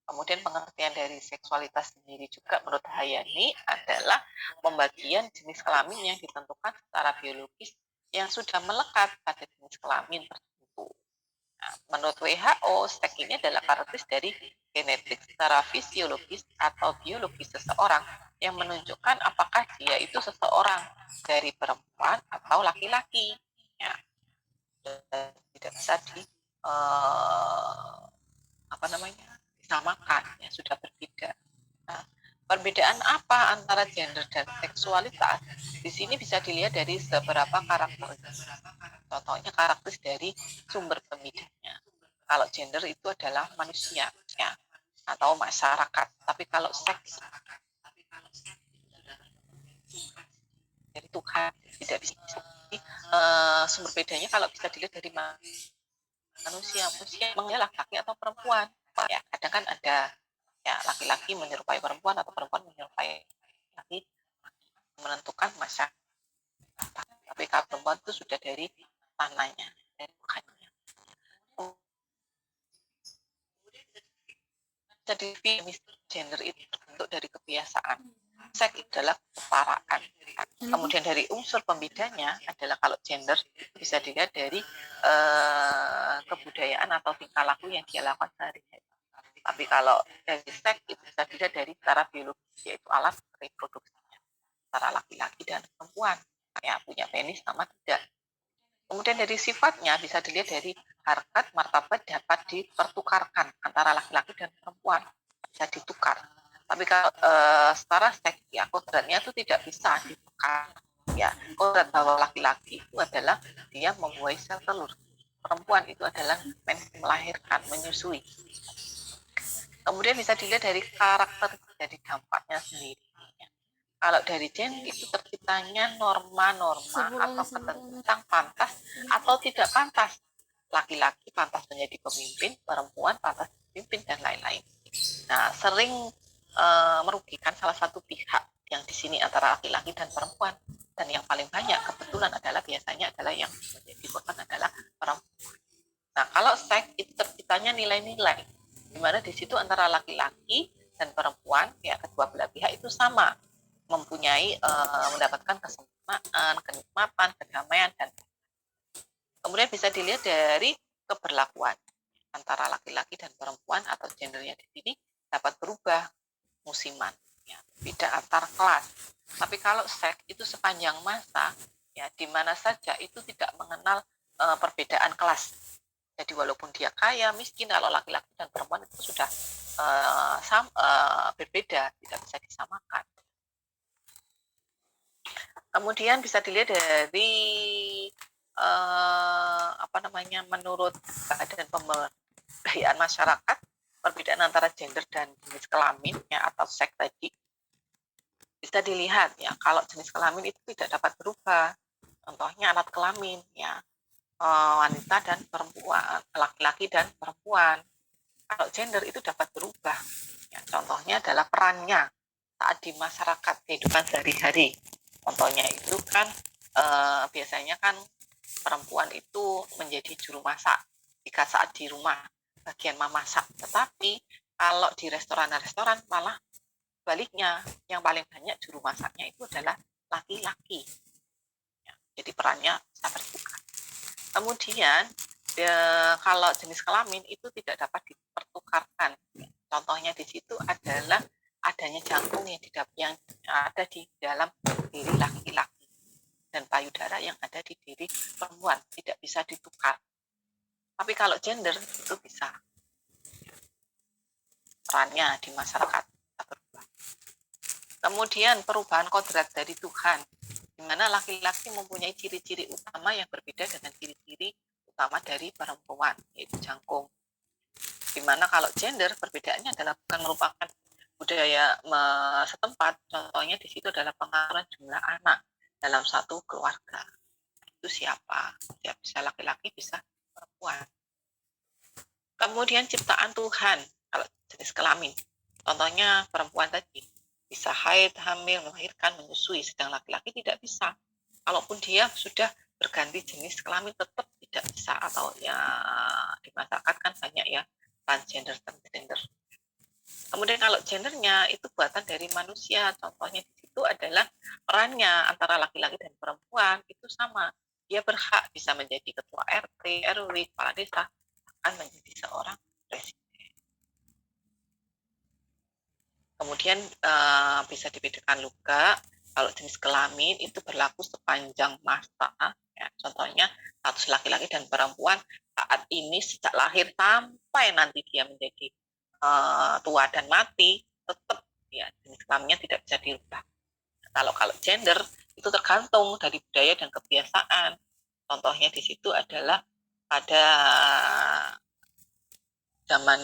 Kemudian pengertian dari seksualitas sendiri juga menurut Hayani adalah pembagian jenis kelamin yang ditentukan secara biologis yang sudah melekat pada jenis kelamin tertentu. Nah, menurut WHO, seks ini adalah karakteristik dari genetik secara fisiologis atau biologis seseorang yang menunjukkan apakah dia itu seseorang dari perempuan atau laki-laki. Ya, tidak bisa apa namanya disamakan, ya sudah berbeda. Nah, perbedaan apa antara gender dan seksualitas? Di sini bisa dilihat dari beberapa karakter. Contohnya karakteristik dari sumber pemidanya. Kalau gender itu adalah manusia, ya, atau masyarakat. Tapi kalau seks dari Tuhan tidak bisa. Sumber bedanya kalau bisa dilihat dari manusia mengenai laki-laki atau perempuan. Ya, kadang kan ada ya laki-laki menyerupai perempuan atau perempuan menyerupai laki, menentukan masa. Tapi kalau perempuan itu sudah dari tanahnya, dari Tuhannya. Jadi gender itu terbentuk dari kebiasaan. Seks adalah kesetaraan. Kemudian dari unsur pembedanya adalah kalau gender bisa dilihat dari kebudayaan atau tingkah laku yang dia lakukan sehari-hari. Tapi kalau dari seks itu bisa dilihat dari cara biologis, yaitu alat reproduksinya antara laki-laki dan perempuan. Ya, punya penis sama tidak. Kemudian dari sifatnya bisa dilihat dari harkat martabat dapat dipertukarkan antara laki-laki dan perempuan, bisa ditukar. Tapi kalau secara seks ya kodratnya itu tidak bisa ditukar. Ya, kodrat bahwa laki-laki itu adalah dia membuai sel telur. Perempuan itu adalah melahirkan, menyusui. Kemudian bisa dilihat dari karakter dari dampaknya sendiri. Kalau dari gender itu terciptanya norma-norma atau ketentuan pantas atau tidak pantas. Laki-laki pantas menjadi pemimpin, perempuan pantas memimpin, dan lain-lain. Nah, sering merugikan salah satu pihak yang di sini antara laki-laki dan perempuan. Dan yang paling banyak kebetulan adalah biasanya adalah yang menjadi korban adalah perempuan. Nah, kalau seks itu terciptanya nilai-nilai, di mana di situ antara laki-laki dan perempuan, ya kedua belah pihak itu sama, mempunyai mendapatkan kesetaraan, kenikmatan, kedamaian, dan kemudian bisa dilihat dari keberlakuan antara laki-laki dan perempuan atau gendernya di sini dapat berubah musiman, ya, beda antar kelas. Tapi kalau seks itu sepanjang masa, ya di mana saja itu tidak mengenal perbedaan kelas. Jadi walaupun dia kaya, miskin, kalau laki-laki dan perempuan itu sudah berbeda, tidak bisa disamakan. Kemudian bisa dilihat dari menurut keadaan pemberdayaan masyarakat, perbedaan antara gender dan jenis kelamin ya atau seks tadi bisa dilihat ya. Kalau jenis kelamin itu tidak dapat berubah, contohnya alat kelamin ya, wanita dan perempuan, laki-laki dan perempuan. Kalau gender itu dapat berubah ya, contohnya adalah perannya saat di masyarakat kehidupan sehari-hari. Contohnya itu kan biasanya kan perempuan itu menjadi juru masak jika saat di rumah bagian memasak. Tetapi kalau di restoran-restoran malah baliknya, yang paling banyak juru masaknya itu adalah laki-laki. Ya, jadi perannya bisa terbuka. Kemudian kalau jenis kelamin itu tidak dapat dipertukarkan. Contohnya di situ adalah adanya jantung yang ada di dalam diri laki-laki dan payudara yang ada di diri perempuan, tidak bisa ditukar. Tapi kalau gender itu bisa, perannya di masyarakat berubah. Kemudian perubahan kodrat dari Tuhan, di mana laki-laki mempunyai ciri-ciri utama yang berbeda dengan ciri-ciri utama dari perempuan, yaitu jangkung. Di mana kalau gender perbedaannya adalah bukan merupakan budaya setempat, contohnya di situ adalah pengaturan jumlah anak dalam satu keluarga. Itu siapa? Ya, bisa laki-laki, bisa perempuan. Kemudian ciptaan Tuhan, kalau jenis kelamin. Contohnya perempuan tadi, bisa haid, hamil, melahirkan, menyusui, sedang laki-laki tidak bisa. Kalaupun dia sudah berganti jenis kelamin tetap tidak bisa, atau ya di masyarakat kan banyak ya transgender. Kemudian kalau gendernya itu buatan dari manusia, contohnya di situ adalah perannya antara laki-laki dan perempuan itu sama. Dia berhak bisa menjadi ketua RT, RW, kepala desa, akan menjadi seorang presiden. Kemudian bisa dibedakan juga kalau jenis kelamin itu berlaku sepanjang masa. Ya, contohnya status laki-laki dan perempuan saat ini sejak lahir sampai nanti dia menjadi tua dan mati, tetap ya jenis kelaminnya tidak bisa dirubah. Kalau gender itu tergantung dari budaya dan kebiasaan. Contohnya di situ adalah pada zaman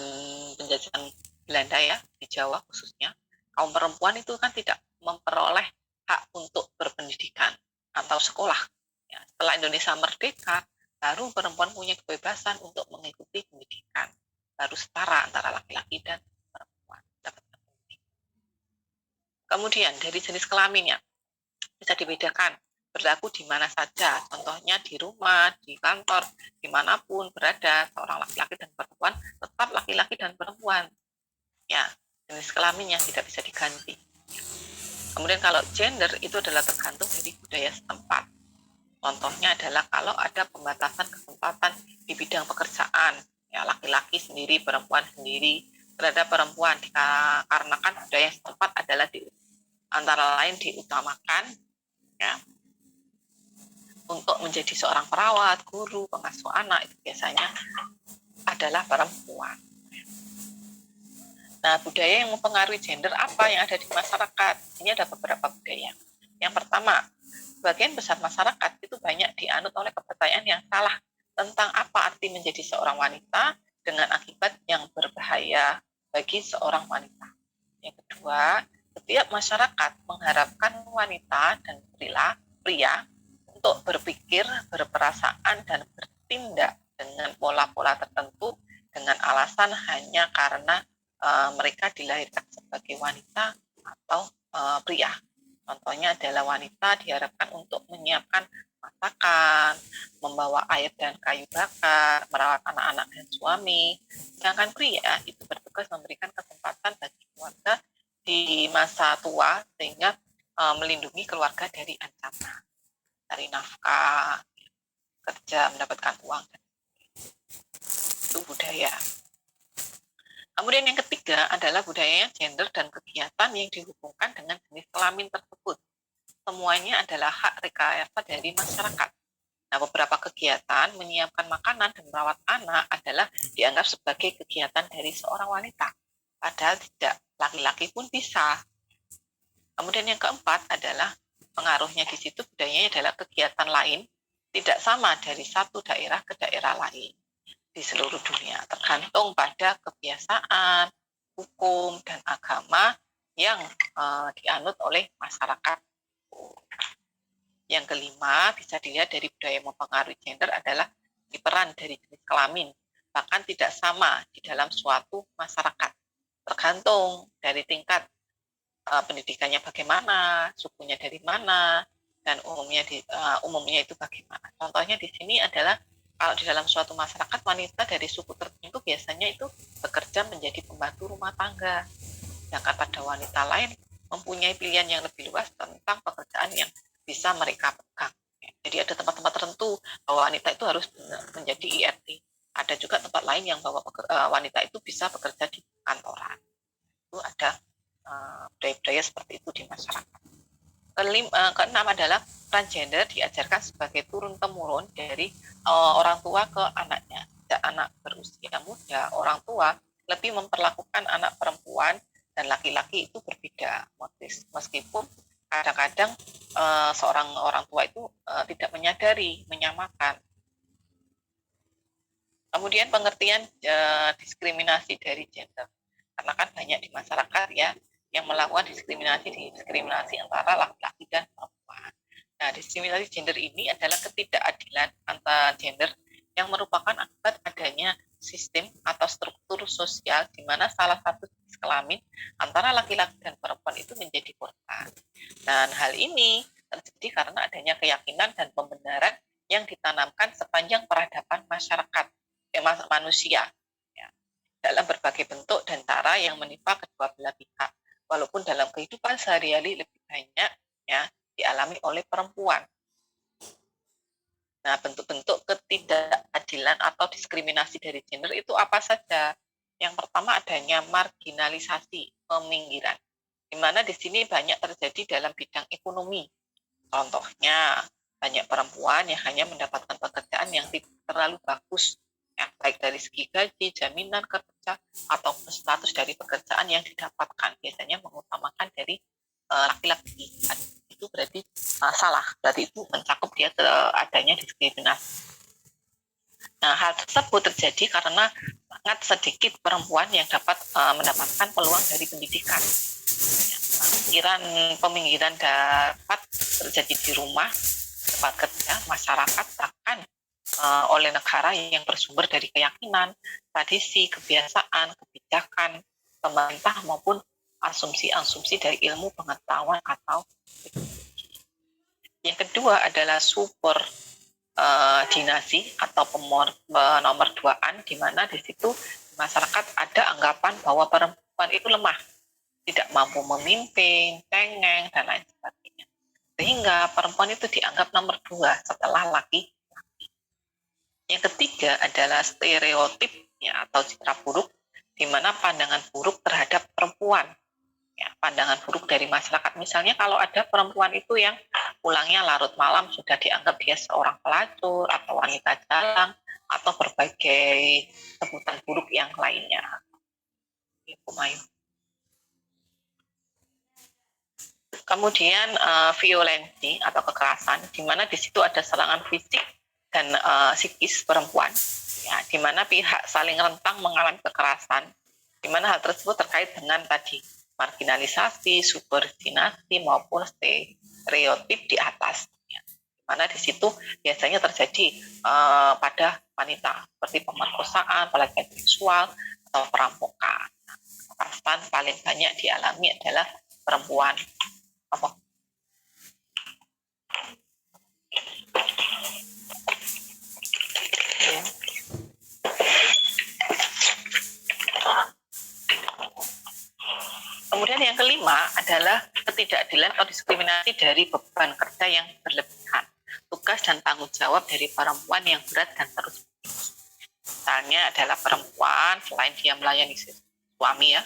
penjajahan Belanda ya, di Jawa khususnya, kaum perempuan itu kan tidak memperoleh hak untuk berpendidikan atau sekolah. Ya, setelah Indonesia merdeka, baru perempuan punya kebebasan untuk mengikuti pendidikan. Baru setara antara laki-laki dan perempuan. Kemudian dari jenis kelaminnya, bisa dibedakan berlaku di mana saja, contohnya di rumah, di kantor, dimanapun berada seorang laki-laki dan perempuan tetap laki-laki dan perempuan. Ya, jenis kelaminnya tidak bisa diganti. Kemudian kalau gender itu adalah tergantung dari budaya setempat. Contohnya adalah kalau ada pembatasan kesempatan di bidang pekerjaan, ya laki-laki sendiri, perempuan sendiri terhadap perempuan, karena kan budaya setempat adalah antara lain diutamakan ya untuk menjadi seorang perawat, guru, pengasuh anak itu biasanya adalah perempuan. Nah, budaya yang mempengaruhi gender apa yang ada di masyarakat? Ini ada beberapa budaya. Yang pertama, sebagian besar masyarakat itu banyak dianut oleh kepercayaan yang salah tentang apa arti menjadi seorang wanita dengan akibat yang berbahaya bagi seorang wanita. Yang kedua, setiap masyarakat mengharapkan wanita dan pria untuk berpikir, berperasaan, dan bertindak dengan pola-pola tertentu dengan alasan hanya karena mereka dilahirkan sebagai wanita atau pria. Contohnya adalah wanita diharapkan untuk menyiapkan masakan, membawa air dan kayu bakar, merawat anak-anak dan suami. Sedangkan pria itu bertugas memberikan kesempatan bagi keluarga di masa tua sehingga melindungi keluarga dari ancaman, dari nafkah, kerja, mendapatkan uang. Itu budaya. Kemudian yang ketiga adalah budaya gender dan kegiatan yang dihubungkan dengan jenis kelamin tersebut. Semuanya adalah hak rekayasa dari masyarakat. Nah, beberapa kegiatan menyiapkan makanan dan merawat anak adalah dianggap sebagai kegiatan dari seorang wanita. Padahal tidak, laki-laki pun bisa. Kemudian yang keempat adalah pengaruhnya di situ budayanya adalah kegiatan lain tidak sama dari satu daerah ke daerah lain di seluruh dunia, tergantung pada kebiasaan, hukum, dan agama yang dianut oleh masyarakat. Yang kelima, bisa dilihat dari budaya yang mempengaruhi gender adalah peran dari jenis kelamin, bahkan tidak sama di dalam suatu masyarakat, tergantung dari tingkat pendidikannya bagaimana, sukunya dari mana, dan umumnya itu bagaimana. Contohnya di sini adalah kalau di dalam suatu masyarakat wanita dari suku tertentu biasanya itu bekerja menjadi pembantu rumah tangga, sedangkan pada wanita lain mempunyai pilihan yang lebih luas tentang pekerjaan yang bisa mereka pegang. Jadi ada tempat-tempat tertentu bahwa wanita itu harus menjadi IRT. Ada juga tempat lain yang bahwa wanita itu bisa bekerja di kantoran. Itu ada budaya-budaya seperti itu di masyarakat. Keenam adalah transgender diajarkan sebagai turun-temurun dari orang tua ke anaknya. Sejak anak berusia muda, orang tua lebih memperlakukan anak perempuan dan laki-laki itu berbeda. Meskipun kadang-kadang seorang orang tua itu tidak menyadari, menyamakan. Kemudian pengertian diskriminasi dari gender. Karena kan banyak di masyarakat ya yang melakukan diskriminasi antara laki-laki dan perempuan. Nah, diskriminasi gender ini adalah ketidakadilan antara gender yang merupakan akibat adanya sistem atau struktur sosial di mana salah satu jenis kelamin antara laki-laki dan perempuan itu menjadi korban. Dan hal ini terjadi karena adanya keyakinan dan pembenaran yang ditanamkan sepanjang peradaban masyarakat manusia ya, dalam berbagai bentuk dan cara masa yang menimpa kedua belah pihak. Walaupun dalam kehidupan sehari-hari lebih banyak ya dialami oleh perempuan. Nah, bentuk-bentuk ketidakadilan atau diskriminasi dari gender itu apa saja? Yang pertama adanya marginalisasi, peminggiran, di mana di sini banyak terjadi dalam bidang ekonomi. Contohnya, banyak perempuan yang hanya mendapatkan pekerjaan yang tidak terlalu bagus, ya, baik dari segi gaji, jaminan kerja, atau status dari pekerjaan yang didapatkan. Biasanya mengutamakan dari laki-laki. Itu berarti salah, berarti itu mencakup dia adanya diskriminasi. Nah, hal tersebut terjadi karena sangat sedikit perempuan yang dapat mendapatkan peluang dari pendidikan. Peminggiran dapat terjadi di rumah, tempat kerja, masyarakat, bahkan oleh negara yang bersumber dari keyakinan, tradisi, kebiasaan, kebijakan, pemerintah maupun asumsi-asumsi dari ilmu pengetahuan atau teknologi. Yang kedua adalah subordinasi atau penomorduaan, di mana di situ masyarakat ada anggapan bahwa perempuan itu lemah, tidak mampu memimpin, cengeng, dan lain sebagainya. Sehingga perempuan itu dianggap nomor 2 setelah laki-laki. Yang ketiga adalah stereotip ya, atau citra buruk, di mana pandangan buruk terhadap perempuan. Ya, pandangan buruk dari masyarakat. Misalnya kalau ada perempuan itu yang pulangnya larut malam, sudah dianggap dia seorang pelacur atau wanita jalan atau berbagai sebutan buruk yang lainnya. Kemudian violensi atau kekerasan, di mana di situ ada serangan fisik dan psikis perempuan, ya, di mana pihak saling rentang mengalami kekerasan, di mana hal tersebut terkait dengan tadi marginalisasi, subordinasi maupun stereotip di atas, ya, di mana di situ biasanya terjadi pada wanita seperti pemerkosaan, pelecehan seksual atau perampokan. Kekerasan paling banyak dialami adalah perempuan. Apa? Ya. Kemudian yang kelima adalah ketidakadilan atau diskriminasi dari beban kerja yang berlebihan, tugas dan tanggung jawab dari perempuan yang berat dan terus. Misalnya adalah perempuan selain dia melayani suami ya,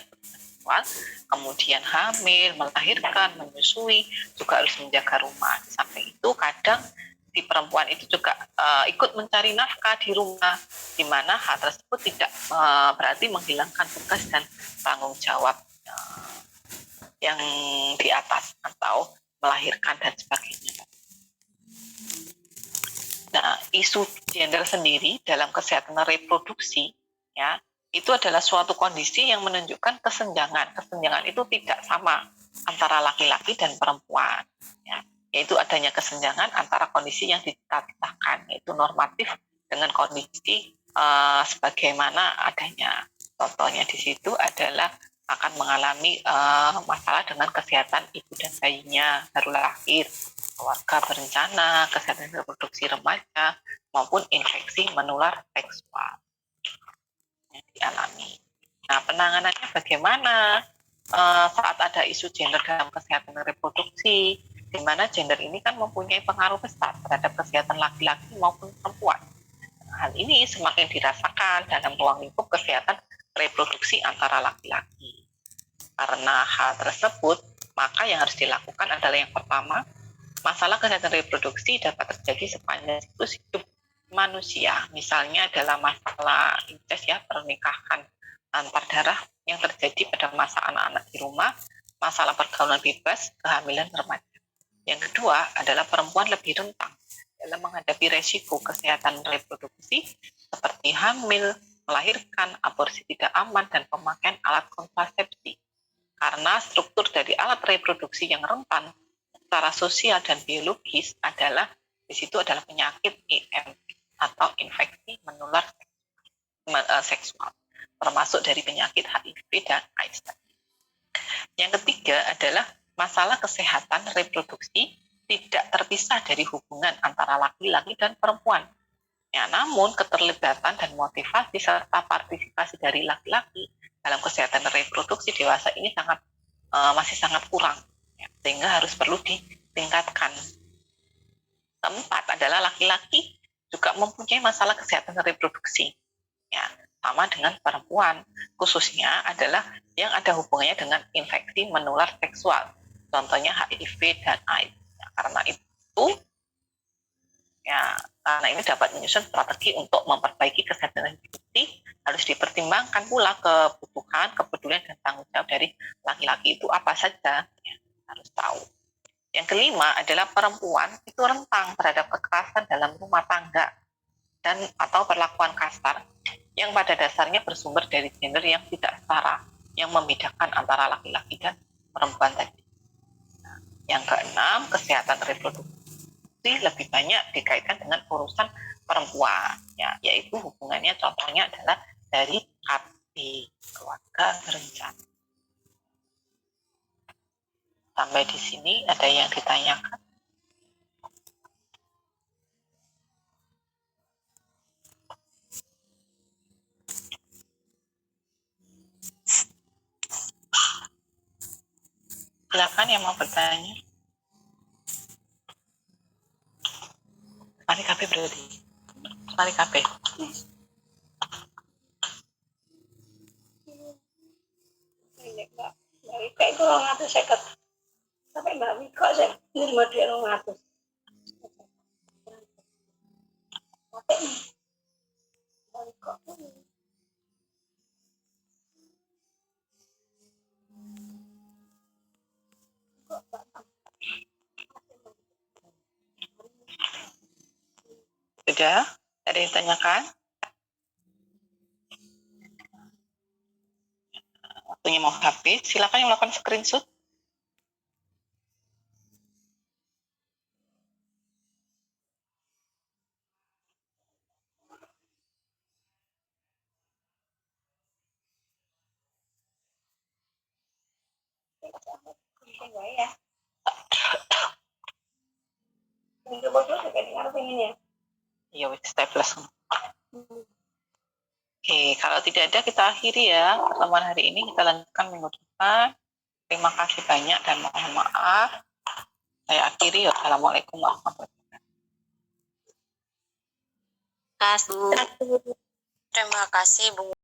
kemudian hamil, melahirkan, menyusui, juga harus menjaga rumah. Di samping itu kadang si perempuan itu juga ikut mencari nafkah di rumah, di mana hal tersebut tidak berarti menghilangkan tugas dan tanggung jawab yang di atas atau melahirkan dan sebagainya. Nah, isu gender sendiri dalam kesehatan reproduksi ya, itu adalah suatu kondisi yang menunjukkan kesenjangan. Kesenjangan itu tidak sama antara laki-laki dan perempuan, ya, yaitu adanya kesenjangan antara kondisi yang diciptakan, yaitu normatif dengan kondisi sebagaimana adanya. Contohnya di situ adalah akan mengalami masalah dengan kesehatan ibu dan bayinya baru lahir, keluarga berencana, kesehatan reproduksi remaja, maupun infeksi menular seksual yang dialami. Nah, penanganannya bagaimana saat ada isu gender dalam kesehatan reproduksi, di mana gender ini kan mempunyai pengaruh besar terhadap kesehatan laki-laki maupun perempuan. Hal ini semakin dirasakan dalam ruang lingkup kesehatan reproduksi antara laki-laki. Karena hal tersebut, maka yang harus dilakukan adalah yang pertama, masalah kesehatan reproduksi dapat terjadi sepanjang siklus hidup manusia. Misalnya adalah masalah incest ya, pernikahan antar darah yang terjadi pada masa anak-anak di rumah, masalah pergaulan bebas, kehamilan remaja. Yang kedua adalah perempuan lebih rentan dalam menghadapi resiko kesehatan reproduksi seperti hamil, melahirkan, aborsi tidak aman, dan pemakaian alat kontrasepsi. Karena struktur dari alat reproduksi yang rentan secara sosial dan biologis adalah di situ adalah penyakit IM atau infeksi menular seksual, termasuk dari penyakit HIV dan AIDS. Yang ketiga adalah masalah kesehatan reproduksi tidak terpisah dari hubungan antara laki-laki dan perempuan. Ya, namun keterlibatan dan motivasi serta partisipasi dari laki-laki dalam kesehatan reproduksi dewasa ini masih sangat kurang, ya, sehingga harus perlu ditingkatkan. Keempat adalah laki-laki juga mempunyai masalah kesehatan reproduksi, ya, sama dengan perempuan, khususnya adalah yang ada hubungannya dengan infeksi menular seksual, contohnya HIV dan AIDS. Ya, karena ini dapat menyusun strategi untuk memperbaiki kesehatan reproduksi, harus dipertimbangkan pula kebutuhan, kepedulian, dan tanggung jawab dari laki-laki itu apa saja, ya, harus tahu. Yang kelima adalah perempuan itu rentang terhadap kekerasan dalam rumah tangga dan atau perlakuan kasar yang pada dasarnya bersumber dari gender yang tidak setara, yang membedakan antara laki-laki dan perempuan tadi. Yang keenam, kesehatan reproduksi lebih banyak dikaitkan dengan urusan perempuan, ya, yaitu hubungannya contohnya adalah dari KB, keluarga berencana. Sampai di sini ada yang ditanyakan? Silakan yang mau bertanya. Mari KB berarti. Mari KB. Kayak kurang ngatur seket. Sampai Mbak Miko saya nerima dia orang ngatur. Sudah? Ada yang ditanyakan? Waktunya mau habis. Silakan yang melakukan screenshot. Ya. Coba dulu kayak dengar pengen ya. Iya, staples. Oke, kalau tidak ada kita akhiri ya pertemuan hari ini. Kita lanjutkan minggu depan. Terima kasih banyak dan mohon maaf. Saya akhiri. Wassalamualaikum warahmatullahi wabarakatuh. Terima kasih Bu.